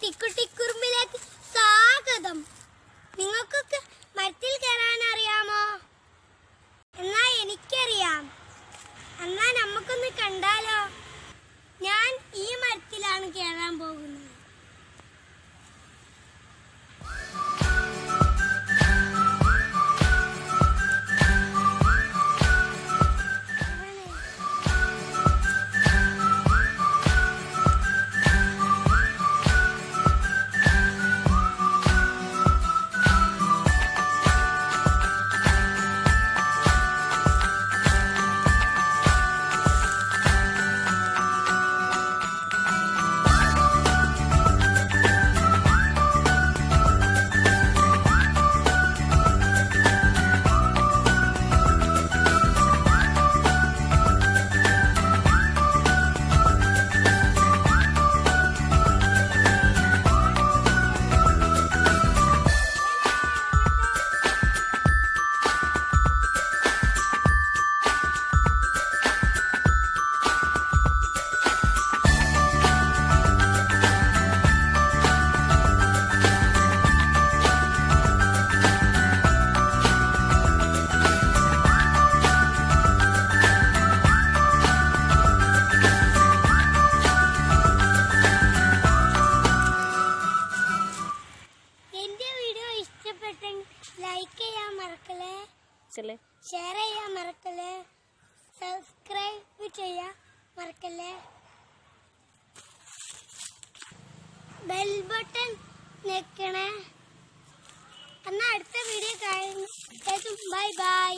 ടിക്കുട്ടിക്കുറുമ്പിലേക്ക് സ്വാഗതം. നിങ്ങൾക്കൊക്കെ മരത്തിൽ കയറാൻ അറിയാമോ? എന്നാ എനിക്കറിയാം. എന്നാ നമുക്കൊന്ന് കണ്ടാലോ? ഞാൻ ഈ മരത്തിലാണ് കയറാൻ പോകുന്നത്. ലൈക്ക് ചെയ്യാൻ മറക്കല്ലേ, ഷെയർ ചെയ്യാൻ മറക്കല്ലേ, സബ്സ്ക്രൈബ് ചെയ്യാൻ മറക്കല്ലേ, ബെൽ ബട്ടൺ ഞെക്കണേ. എന്നാ അടുത്ത വീഡിയോ കാണും. Bye bye.